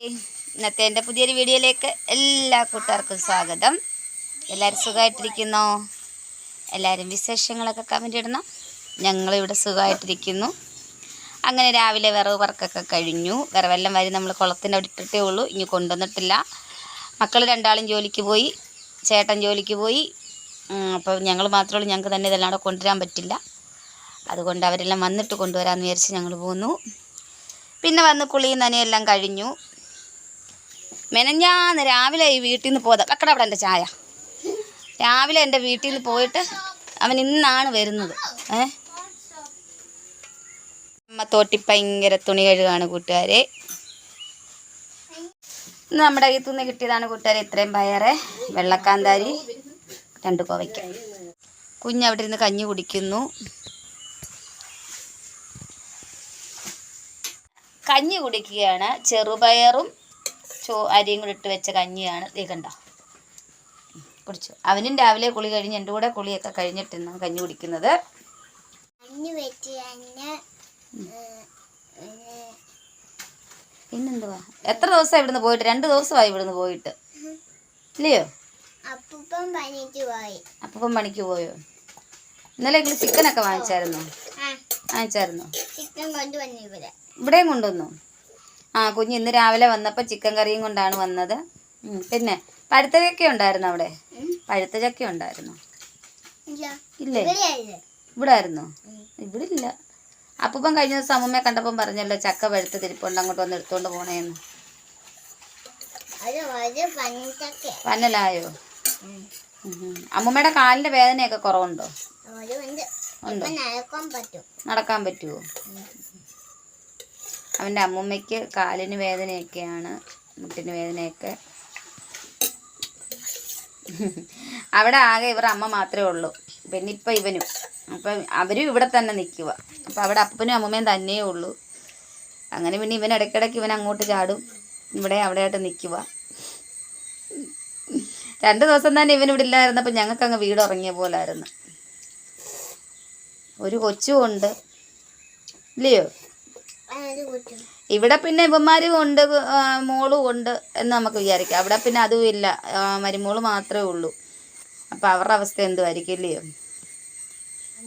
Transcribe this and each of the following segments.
ഇന്നത്തെ എൻ്റെ പുതിയൊരു വീഡിയോയിലേക്ക് എല്ലാ കൂട്ടുകാർക്കും സ്വാഗതം. എല്ലാവരും സുഖമായിട്ടിരിക്കുന്നോ? എല്ലാവരും വിശേഷങ്ങളൊക്കെ കമൻ്റ് ഇടണം. ഞങ്ങളിവിടെ സുഖമായിട്ടിരിക്കുന്നു. അങ്ങനെ രാവിലെ വിറവ് പറക്കൊക്കെ കഴിഞ്ഞു. വിറവെല്ലാം വരി നമ്മൾ കുളത്തിൻ്റെ അവിടെ ഇട്ടിട്ടേ ഉള്ളൂ, ഇനി കൊണ്ടുവന്നിട്ടില്ല. മക്കൾ രണ്ടാളും ജോലിക്ക് പോയി, ചേട്ടൻ ജോലിക്ക് പോയി. അപ്പോൾ ഞങ്ങൾ മാത്രമേ ഉള്ളൂ. ഞങ്ങൾക്ക് തന്നെ ഇതെല്ലാം കൂടെ കൊണ്ടുവരാൻ പറ്റില്ല. അതുകൊണ്ട് അവരെല്ലാം വന്നിട്ട് കൊണ്ടുവരാമെന്ന് വിചാരിച്ച് ഞങ്ങൾ പോന്നു. പിന്നെ വന്ന് കുളിയും നനയെല്ലാം കഴിഞ്ഞു. മെനഞ്ഞാന്ന് രാവിലെ ഈ വീട്ടിൽ നിന്ന് പോയതാ. വെക്കട അവിടെ എൻ്റെ ചായ. രാവിലെ എൻ്റെ വീട്ടിൽ നിന്ന് പോയിട്ട് അവൻ ഇന്നാണ് വരുന്നത്. അമ്മ തോട്ടി ഭയങ്കര തുണി കഴുകാണ് കൂട്ടുകാരെ. ഇന്ന് നമ്മുടെ ഈ തുണി കിട്ടിയതാണ് കൂട്ടുകാരെ. ഇത്രയും പയറ്, വെള്ളക്കാന്താരി, 2 കോവയ്ക്ക. കുഞ്ഞവിടെ ഇരുന്ന് കഞ്ഞി കുടിക്കുന്നു. കഞ്ഞി കുടിക്കുകയാണ്. ചെറുപയറും അരിയും കൂടി ഇട്ട് വെച്ച കഞ്ഞിയാണ്. ദേ കണ്ടോ, കുടിച്ചു. അവനും രാവിലെ കുളി കഴിഞ്ഞ് എൻ്റെ കൂടെ കുളിയൊക്കെ കഴിഞ്ഞിട്ടാണ് കഞ്ഞി കുടിക്കുന്നത്. പിന്നെന്തുവാ, എത്ര ദിവസമായി ഇവിടുന്ന് പോയിട്ട്? 2 ദിവസമായി ഇവിടുന്ന് പോയിട്ട്, ഇല്ലയോ? അപ്പം പണിക്ക് പോയോ? ഇന്നലെ ചിക്കനൊക്കെ വാങ്ങിച്ചായിരുന്നോ? ഇവിടെയും കൊണ്ടുവന്നു. കുഞ്ഞ് ഇന്ന് രാവിലെ വന്നപ്പോൾ ചിക്കൻ കറിയും കൊണ്ടാണ് വന്നത്. പിന്നെ പഴുത്ത ചക്ക ഉണ്ടായിരുന്നു അവിടെ? പഴുത്ത ചക്ക ഉണ്ടായിരുന്നു? ഇല്ലേ, ഇവിടെ ആയിരുന്നോ? ഇവിടെ ഇല്ല. അപ്പം കഴിഞ്ഞ ദിവസം അമ്മമ്മയെ കണ്ടപ്പം പറഞ്ഞല്ലോ ചക്ക പഴുത്ത് തിരിപ്പുണ്ട്, അങ്ങോട്ട് വന്ന് എടുത്തോണ്ട് പോണേന്ന്. പന്നലായോ? അമ്മമ്മയുടെ കാലിന്റെ വേദനയൊക്കെ കുറവുണ്ടോ? ഉണ്ടോ? നടക്കാൻ പറ്റുമോ? അവൻ്റെ അമ്മൂമ്മയ്ക്ക് കാലിന് വേദനയൊക്കെയാണ്, മുട്ടിന് വേദനയൊക്കെ. അവിടെ ആകെ ഇവർ അമ്മ മാത്രമേ ഉള്ളൂ. പിന്നെ ഇപ്പം ഇവനും. അപ്പം അവരും ഇവിടെ തന്നെ നിൽക്കുക. അപ്പം അവിടെ അപ്പനും അമ്മൂമ്മയും തന്നെയേ ഉള്ളൂ. അങ്ങനെ പിന്നെ ഇവൻ ഇടയ്ക്കിടയ്ക്ക് ഇവൻ അങ്ങോട്ട് ചാടും, ഇവിടെ അവിടെയായിട്ട് നിൽക്കുക. 2 ദിവസം തന്നെ ഇവൻ ഇവിടെ ഇല്ലായിരുന്നപ്പോൾ ഞങ്ങൾക്കങ്ങ് വീട് ഉറങ്ങിയ പോലായിരുന്നു. ഒരു കൊച്ചും ഉണ്ട്, ഇല്ലയോ? ഇവിടെ പിന്നെ ഇവന്മാരും ഉണ്ട്, മോളും ഉണ്ട് എന്ന് നമുക്ക് വിചാരിക്കാം. അവിടെ പിന്നെ അതും ഇല്ല, മരുമോള് മാത്രമേ ഉള്ളൂ. അപ്പം അവരുടെ അവസ്ഥ എന്തുമായിരിക്കും, ഇല്ലയോ?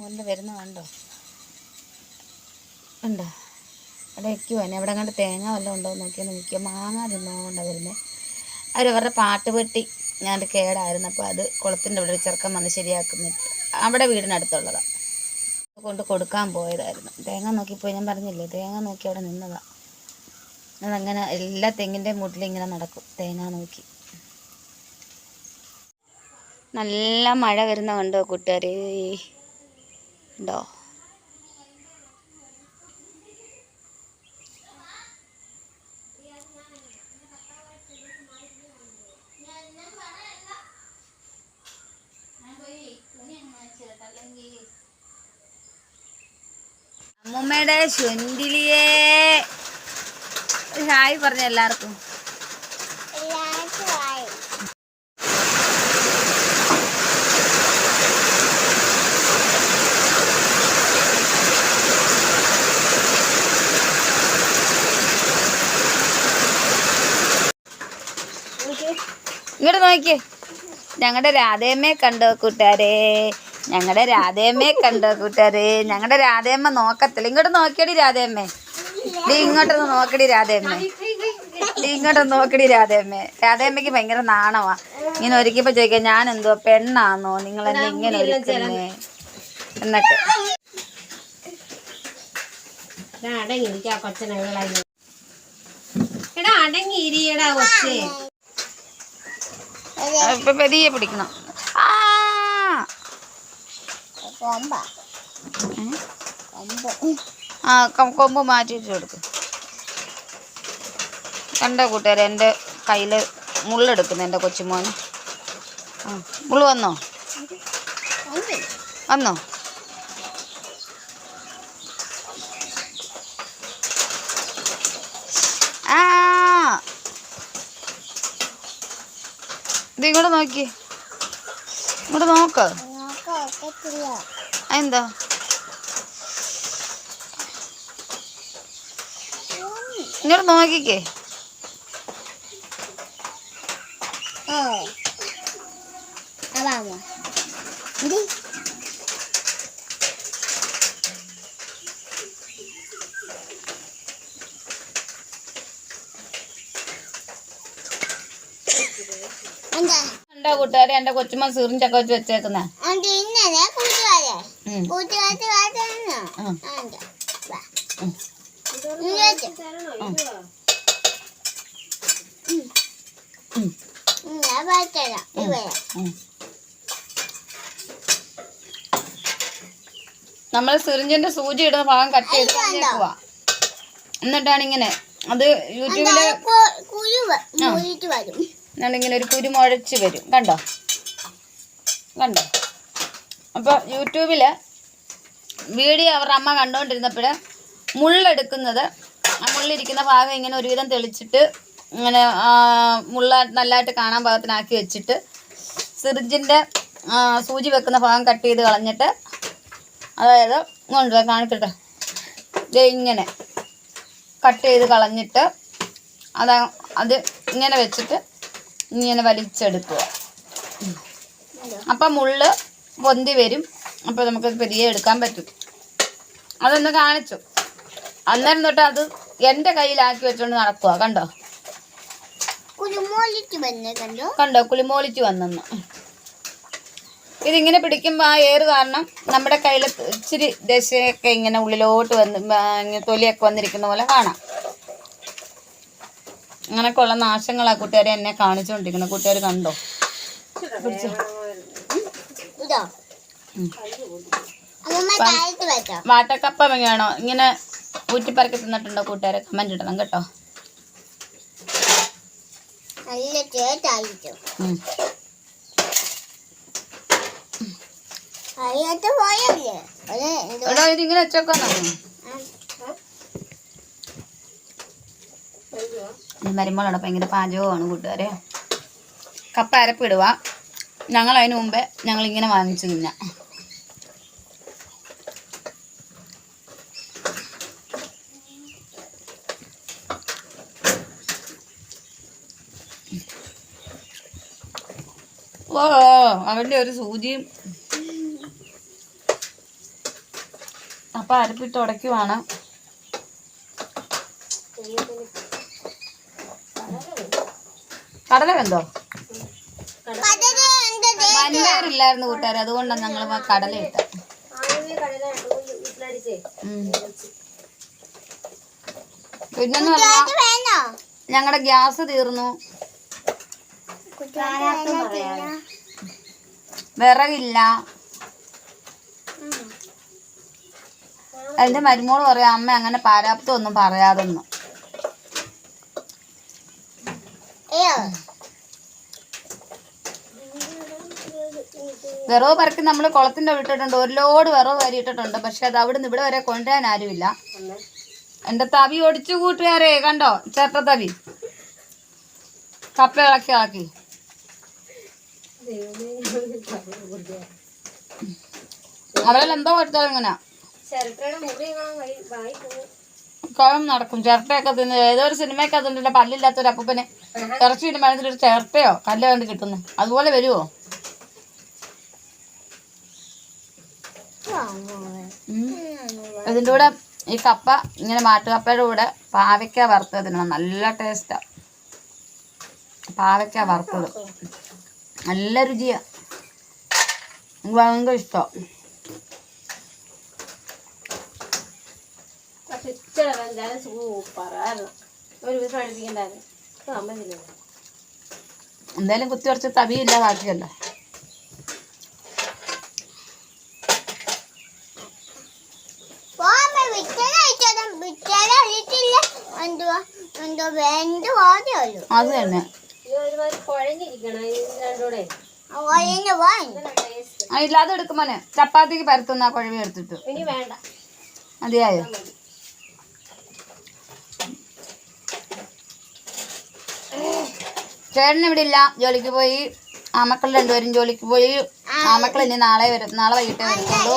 മുന്നേ വരുന്ന കണ്ടോ, ഉണ്ടോ? അവിടെ വയ്ക്കുവാനെ. അവിടെ കണ്ട് തേങ്ങ വല്ലതും ഉണ്ടോ എന്ന് നോക്കിയാൽ നിൽക്കുക. മാങ്ങ തിന്നുകൊണ്ടാണ് വരുന്നത്. അവരവരുടെ പാട്ടുപെട്ടി ഞാൻ കേടായിരുന്നു, അപ്പോൾ അത് കുളത്തിൻ്റെ അവിടെ ഒരു ചെറുക്കൻ വന്ന് ശരിയാക്കുന്നിട്ട് അവിടെ വീടിനടുത്തുള്ളതാണ്, കൊണ്ട് കൊടുക്കാൻ പോയതായിരുന്നു. തേങ്ങ നോക്കിപ്പോയി, ഞാൻ പറഞ്ഞില്ലേ, തേങ്ങ നോക്കി അവിടെ നിന്നതാണ്. അതങ്ങനെ എല്ലാ തെങ്ങിൻ്റെ മൂട്ടിലും ഇങ്ങനെ നടക്കും, തേങ്ങ നോക്കി. നല്ല മഴ വരുന്ന കണ്ടോ കൂട്ടുകാരെ, ഉണ്ടോ? അമ്മൂമ്മയുടെ ശുന്തിലിയെ ഹായ് പറഞ്ഞ എല്ലാവർക്കും. ഇങ്ങോട്ട് നോക്കിയേ, ഞങ്ങളുടെ രാധേമ്മയെ കണ്ടോ കൂട്ടുകാരെ, ഞങ്ങളുടെ രാധേമ്മയെ കണ്ടോ കൂട്ടുകാരെ. ഞങ്ങളുടെ രാധേമ്മ നോക്കത്തില്ല. ഇങ്ങോട്ട് നോക്കിയടി രാധേമ്മേ, ഇങ്ങോട്ടൊന്ന് നോക്കടി രാധേമ്മേ, ഇങ്ങോട്ടൊന്ന് നോക്കടി രാധേമ്മേ. രാധേമ്മയ്ക്ക് ഭയങ്കര നാണമാ. ഇങ്ങനെ ഒരുക്കിയപ്പോൾ ചോദിക്കാം, ഞാൻ എന്തുവാ പെണ്ണാന്നോ നിങ്ങളെന്നെ ഇങ്ങനെ ഒരുക്കുന്നേ എന്നൊക്കെ. ഇപ്പൊ പെതിയെ പിടിക്കണം. കൊമ്പ് മാറ്റിയിട്ട് കൊടുക്കും. കണ്ടോ കൂട്ടുകാരെ, എൻ്റെ കയ്യിൽ മുള്ളെടുക്കുന്നു എൻ്റെ കൊച്ചുമോന്. മുള്ളു വന്നോ? വന്നോ? ഇത് ഇങ്ങോട്ട് നോക്കി, ഇങ്ങോട്ട് നോക്ക്. എന്താ ഇങ്ങോട്ട് നോക്കിക്കേ. vamos. Mire. എന്താ കൂട്ടുകാരെ എന്റെ കൊച്ചുമ്മ സിറിഞ്ചൊക്കെ വെച്ച് വെച്ചേക്കുന്നേ നമ്മൾ സിറിഞ്ചിന്റെ സൂചി ഇടുന്ന ഭാഗം കട്ട് ചെയ്ത് കളഞ്ഞേക്കുവാ. എന്നിട്ടാണ് ഇങ്ങനെ അത് യൂട്യൂബില് ഇങ്ങനെ ഒരു കുരു മുഴച്ച് വരും. കണ്ടോ കണ്ടോ. അപ്പോൾ യൂട്യൂബില് വീഡിയോ അവരുടെ അമ്മ കണ്ടുകൊണ്ടിരുന്നപ്പോൾ മുള്ളെടുക്കുന്നത് ആ മുള്ളിരിക്കുന്ന ഭാഗം ഇങ്ങനെ ഒരുവിധം തെളിച്ചിട്ട് ഇങ്ങനെ മുള്ള നല്ലതായിട്ട് കാണാൻ പാകത്തിനാക്കി വെച്ചിട്ട് സിറിഞ്ചിൻ്റെ സൂചി വെക്കുന്ന ഭാഗം കട്ട് ചെയ്ത് കളഞ്ഞിട്ട്, അതായത് കൊണ്ടുവരാൻ കാണിക്കട്ടെ, ഇങ്ങനെ കട്ട് ചെയ്ത് കളഞ്ഞിട്ട് അത് ഇങ്ങനെ വെച്ചിട്ട് ഇങ്ങനെ വലിച്ചെടുക്കുക. അപ്പം മുള്ള് പൊന്തി വരും. അപ്പോൾ നമുക്ക് പെരിയെ എടുക്കാൻ പറ്റും. അതൊന്ന് കാണിച്ചു. അന്നേരം തൊട്ട് അത് എൻ്റെ കയ്യിലാക്കി വെച്ചുകൊണ്ട് നടക്കുക. കണ്ടോ കണ്ടോ കുളിമോളിച്ച് വന്നെന്ന്. ഇതിങ്ങനെ പിടിക്കുമ്പോൾ ആ ഏറ് കാരണം നമ്മുടെ കയ്യിൽ ഇച്ചിരി ദശയൊക്കെ ഇങ്ങനെ ഉള്ളിലോട്ട് വന്ന് തൊലിയൊക്കെ വന്നിരിക്കുന്ന പോലെ കാണാം. അങ്ങനെയൊക്കെയുള്ള നാശങ്ങളാ കൂട്ടുകാരെ എന്നെ കാണിച്ചുകൊണ്ടിരിക്കുന്നത്. കൂട്ടുകാർ കണ്ടോ? വാട്ടക്കപ്പ വേണോ ഇങ്ങനെ ഊറ്റിപ്പറക്കി തിന്നിട്ടുണ്ടോ കൂട്ടുകാരെ? കമന്റ് ഇടണം കേട്ടോ. ഇതിങ്ങനെ വെച്ചോക്കാന്നോ? മരുമോളോടെ ഭയങ്കര പാചകമാണ് കൂട്ടുകാരെ. കപ്പ അരപ്പിടുക. ഞങ്ങൾ അതിന് മുമ്പേ ഞങ്ങളിങ്ങനെ വാങ്ങിച്ചു തിന്നാം. ഓ അവൻ്റെ ഒരു സൂചിയും അപ്പം അരപ്പിട്ട് ഉടയ്ക്കുവാണ്. കടല വെന്തോ? വൻപയറില്ലായിരുന്നു കൂട്ടുകാരെ, അതുകൊണ്ടാണ് ഞങ്ങൾ കടല ഇട്ട. പിന്നെന്ന് പറഞ്ഞാൽ ഞങ്ങളുടെ ഗ്യാസ് തീർന്നു, വിറകില്ല. എൻ്റെ മരുമോള് പറയാം, അമ്മ അങ്ങനെ പാരാപ്തം ഒന്നും പറയാതൊന്നും. വിറവ് പറക്കി നമ്മൾ കുളത്തിൻ്റെ ഇട്ടിട്ടുണ്ട്. ഒരു ലോഡ് വിറവ് വരെ ഇട്ടിട്ടുണ്ട്. പക്ഷെ അത് അവിടെ നിന്ന് ഇവിടെ വരെ കൊണ്ടുവരാൻ ആരുമില്ല. എൻ്റെ തവി ഒടിച്ചു കൂട്ടുകാരെ കണ്ടോ? ചേട്ട തവി കപ്പ ഇളക്കി ഇളക്കി. അവളെല്ലാം എന്തോ കൊടുത്താലും ഇങ്ങനെ കളം നടക്കും. ചിരട്ടയൊക്കെ തിന്ന് ഏതൊരു സിനിമയൊക്കെ അതുണ്ടല്ലോ, പല്ലില്ലാത്തൊരു അപ്പൂപ്പനെ ഇറച്ചി വരുമ്പോൾ ഒരു ചിരട്ടയോ കല്ല് കണ്ട് കിട്ടുന്നു. അതുപോലെ വരുമോ? ഇതിൻ്റെ കൂടെ ഈ കപ്പ ഇങ്ങനെ മാട്ടുകപ്പയുടെ കൂടെ പാവയ്ക്ക വറുത്തത് തിന്നണം. നല്ല ടേസ്റ്റാണ്. പാവയ്ക്ക വറുത്തത് നല്ല രുചിയാണ്. എനിക്ക് ഭയങ്കര ഇഷ്ടമാണ്. എന്തായാലും കുത്തി കുറച്ച് തവിയില്ല ബാക്കിയല്ല. അത് തന്നെ ഇല്ല, അത് എടുക്കുമ്പോനെ ചപ്പാത്തിക്ക് പരത്തുന്ന കുഴവി എടുത്തിട്ട് മതിയായോ? ചേട്ടൻ ഇവിടെ ഇല്ല, ജോലിക്ക് പോയി. ആമക്കൾ രണ്ടുപേരും ജോലിക്ക് പോയി. ആമക്കൾ ഇനി നാളെ വരും, നാളെ വൈകിട്ടേ വരത്തുള്ളൂ.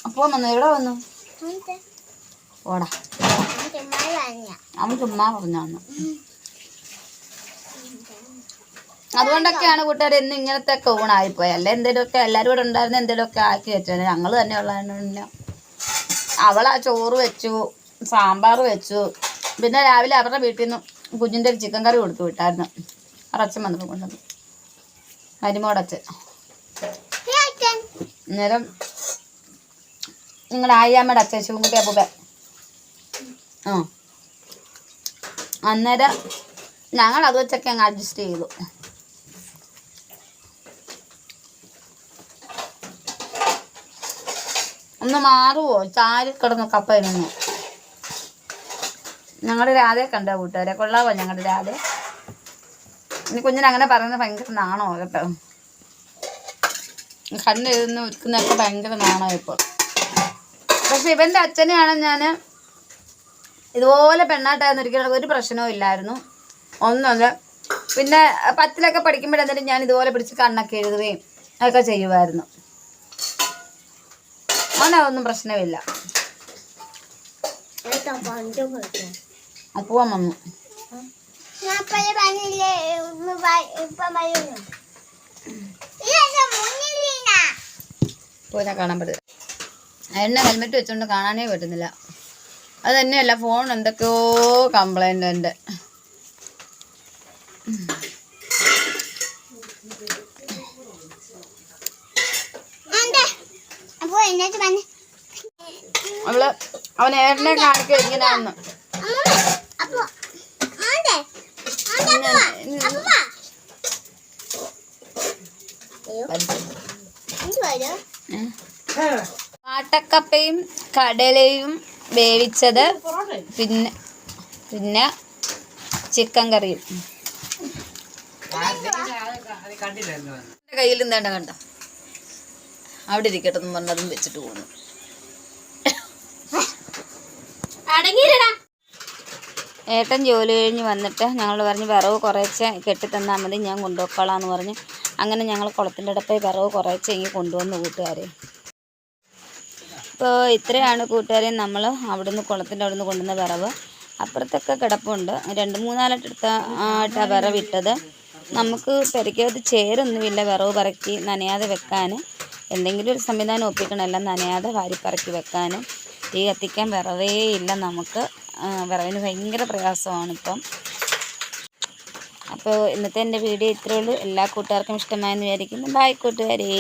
അപ്പോ വന്നു, എവിടെ വന്നു? ഓടാ, അവൻ ചുമ്മാ പറഞ്ഞു. അതുകൊണ്ടൊക്കെയാണ് കൂട്ടുകാർ ഇന്ന് ഇങ്ങനത്തെ ഒക്കെ ഊണായിപ്പോയി. അല്ലെ എന്തെങ്കിലുമൊക്കെ എല്ലാവരും കൂടെ ഉണ്ടായിരുന്ന എന്തെങ്കിലുമൊക്കെ ആക്കി വെച്ചാൽ ഞങ്ങൾ തന്നെ ഉള്ളതിന് അവളാ ചോറ് വെച്ചു, സാമ്പാർ വെച്ചു. പിന്നെ രാവിലെ അവരുടെ വീട്ടിൽ നിന്ന് കുഞ്ഞിൻ്റെ ഒരു ചിക്കൻ കറി കൊടുത്തു വിട്ടായിരുന്നു. അച്ഛൻ വന്നപ്പോൾ കൊണ്ടുവന്നു, മരുമോടച്ഛൻ. അന്നേരം നിങ്ങളുടെ ആയിയമ്മയുടെ അച്ഛൻ ശിവൻകുട്ടി അപ്പൂപ്പൻ. അന്നേരം ഞങ്ങൾ അത് വെച്ചൊക്കെ അങ്ങ് അഡ്ജസ്റ്റ് ചെയ്തു. ഒന്ന് മാറുമോ ചാരി കിടന്നു കപ്പയിലൊന്ന്. ഞങ്ങളുടെ രാധയെ കണ്ട കൂട്ടുകാരെ, കൊള്ളാവോ ഞങ്ങളുടെ രാധ? ഇനി കുഞ്ഞിന് അങ്ങനെ പറയുന്നത് ഭയങ്കര നാണോ കേട്ടോ. കണ്ണെഴുതുന്ന ഉരുക്കുന്നതൊക്കെ ഭയങ്കര നാണോ ഇപ്പോൾ. പക്ഷെ ഇവൻ്റെ അച്ഛനെയാണ് ഞാൻ ഇതുപോലെ പെണ്ണാട്ടായിരുന്നിരിക്കുന്നത് ഒരു പ്രശ്നവും ഇല്ലായിരുന്നു. ഒന്നല്ല. പിന്നെ 10ലൊക്കെ പഠിക്കുമ്പോഴെന്തായാലും ഞാൻ ഇതുപോലെ പിടിച്ച് കണ്ണൊക്കെ എഴുതുകയും ഒക്കെ ചെയ്യുമായിരുന്നു. അവനതൊന്നും പ്രശ്നമില്ല. അപ്പൂവൻ വന്നു. പൂനെ കാണാൻ പറ്റില്ല. എന്നെ ഹെൽമെറ്റ് വെച്ചുകൊണ്ട് കാണാനേ പറ്റുന്നില്ല. അത് തന്നെയല്ല, ഫോൺ എന്തൊക്കെയോ കംപ്ലൈൻ്റ് ഉണ്ട്. അവൻ ഏട്ടനെ കാണിക്കുക ഇങ്ങനെയാന്ന്. പാട്ടക്കപ്പയും കടലയും വേവിച്ചത്, പിന്നെ ചിക്കൻ കറിയും. കയ്യിൽ എന്താണ്ട കണ്ട അവിടെ ഇരിക്കട്ടെ എന്ന് പറഞ്ഞതും വെച്ചിട്ട് പോകുന്നു. ഏട്ടൻ ജോലി കഴിഞ്ഞ് വന്നിട്ട് ഞങ്ങൾ പറഞ്ഞ് വിറവ് കുറേശ്ശെ കെട്ടിത്തന്നാൽ മതി, ഞാൻ കൊണ്ടുപോയിക്കോളാന്ന് പറഞ്ഞ് അങ്ങനെ ഞങ്ങൾ കുളത്തിൻ്റെ അടുത്ത് വിറവ് കുറേശ്ശെ ഇങ്ങനെ കൊണ്ടുവന്നു കൂട്ടുകാരെ. ഇപ്പോൾ ഇത്രയാണ് കൂട്ടുകാരെ നമ്മൾ അവിടുന്ന് കുളത്തിൻ്റെ അവിടുന്ന് കൊണ്ടുവന്ന വിറവ്. അപ്പുറത്തൊക്കെ കിടപ്പുണ്ട്. 2-3 വിറവിട്ടത്. നമുക്ക് പെരക്കകത്ത് ചേരൊന്നുമില്ല വിറവ് പറക്കി നനയാതെ വെക്കാൻ. എന്തെങ്കിലും ഒരു സംവിധാനം ഒപ്പിക്കണം, എല്ലാം നനയാതെ വാരിപ്പറക്കി വെക്കാൻ. തീ കത്തിക്കാൻ വിറവേ ഇല്ല നമുക്ക്. വിറവിന് ഭയങ്കര പ്രയാസമാണിപ്പം. അപ്പോൾ ഇന്നത്തെ എൻ്റെ വീഡിയോ ഇത്രയേ ഉള്ളൂ. എല്ലാ കൂട്ടുകാർക്കും ഇഷ്ടമായെന്ന് വിചാരിക്കുന്നു. ബൈ കൂട്ടുകാരേ.